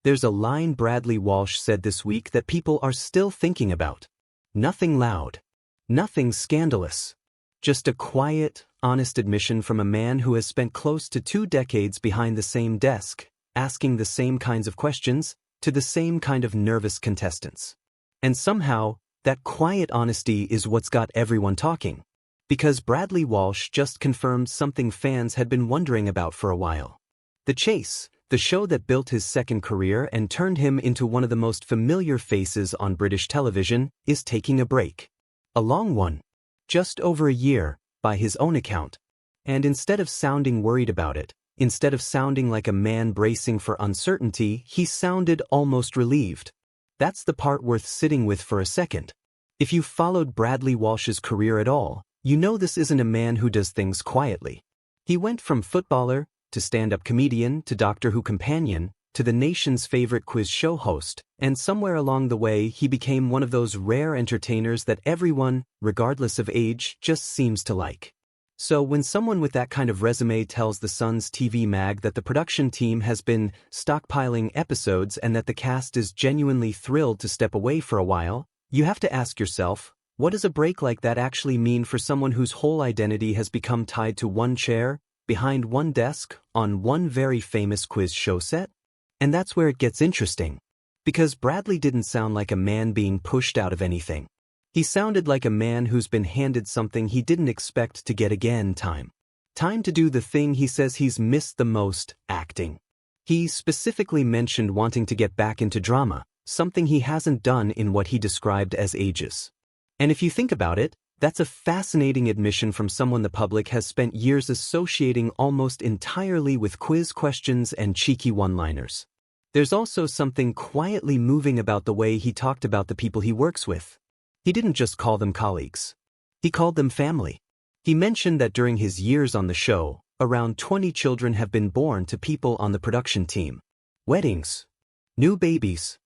There's a line Bradley Walsh said this week that people are still thinking about. Nothing loud. Nothing scandalous. Just a quiet, honest admission from a man who has spent close to 2 decades behind the same desk, asking the same kinds of questions, to the same kind of nervous contestants. And somehow, that quiet honesty is what's got everyone talking. Because Bradley Walsh just confirmed something fans had been wondering about for a while. The Chase, the show that built his second career and turned him into one of the most familiar faces on British television, is taking a break. A long one. Just over a year, by his own account. And instead of sounding worried about it, instead of sounding like a man bracing for uncertainty, he sounded almost relieved. That's the part worth sitting with for a second. If you've followed Bradley Walsh's career at all, you know this isn't a man who does things quietly. He went from footballer, to stand-up comedian, to Doctor Who companion, to the nation's favorite quiz show host, and somewhere along the way he became one of those rare entertainers that everyone, regardless of age, just seems to like. So when someone with that kind of resume tells the Sun's TV mag that the production team has been stockpiling episodes and that the cast is genuinely thrilled to step away for a while, you have to ask yourself, what does a break like that actually mean for someone whose whole identity has become tied to one chair, behind one desk, on one very famous quiz show set? And that's where it gets interesting. Because Bradley didn't sound like a man being pushed out of anything. He sounded like a man who's been handed something he didn't expect to get again. Time to do the thing he says he's missed the most, acting. He specifically mentioned wanting to get back into drama, something he hasn't done in what he described as ages. And if you think about it, that's a fascinating admission from someone the public has spent years associating almost entirely with quiz questions and cheeky one-liners. There's also something quietly moving about the way he talked about the people he works with. He didn't just call them colleagues. He called them family. He mentioned that during his years on the show, around 20 children have been born to people on the production team. Weddings. New babies.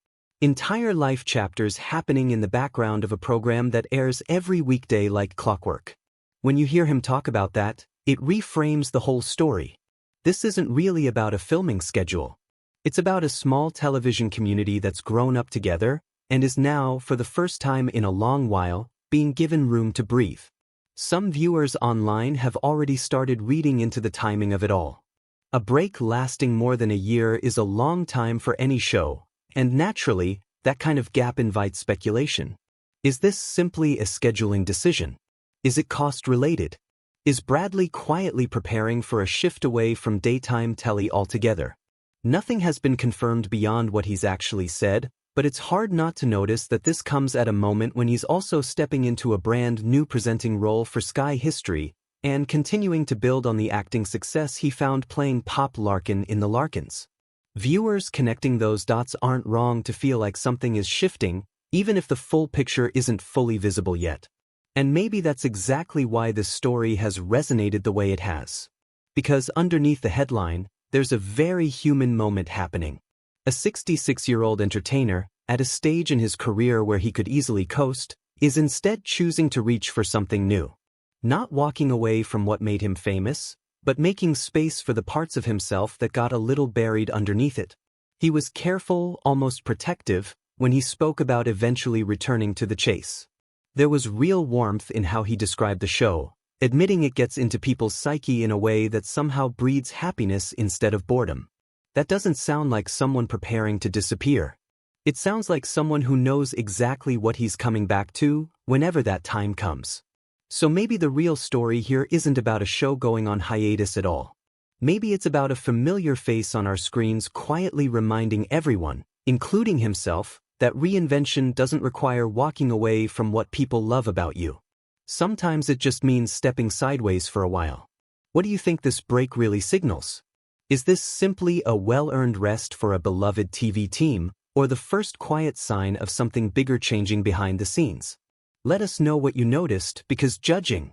Entire life chapters happening in the background of a program that airs every weekday like clockwork. When you hear him talk about that, it reframes the whole story. This isn't really about a filming schedule. It's about a small television community that's grown up together and is now, for the first time in a long while, being given room to breathe. Some viewers online have already started reading into the timing of it all. A break lasting more than a year is a long time for any show. And naturally, that kind of gap invites speculation. Is this simply a scheduling decision? Is it cost-related? Is Bradley quietly preparing for a shift away from daytime telly altogether? Nothing has been confirmed beyond what he's actually said, but it's hard not to notice that this comes at a moment when he's also stepping into a brand new presenting role for Sky History and continuing to build on the acting success he found playing Pop Larkin in The Larkins. Viewers connecting those dots aren't wrong to feel like something is shifting, even if the full picture isn't fully visible yet. And maybe that's exactly why this story has resonated the way it has. Because underneath the headline, there's a very human moment happening. A 66-year-old entertainer, at a stage in his career where he could easily coast, is instead choosing to reach for something new. Not walking away from what made him famous, but making space for the parts of himself that got a little buried underneath it. He was careful, almost protective, when he spoke about eventually returning to the chase. There was real warmth in how he described the show, admitting it gets into people's psyche in a way that somehow breeds happiness instead of boredom. That doesn't sound like someone preparing to disappear. It sounds like someone who knows exactly what he's coming back to, whenever that time comes. So maybe the real story here isn't about a show going on hiatus at all. Maybe it's about a familiar face on our screens quietly reminding everyone, including himself, that reinvention doesn't require walking away from what people love about you. Sometimes it just means stepping sideways for a while. What do you think this break really signals? Is this simply a well-earned rest for a beloved TV team, or the first quiet sign of something bigger changing behind the scenes? Let us know what you noticed, because judging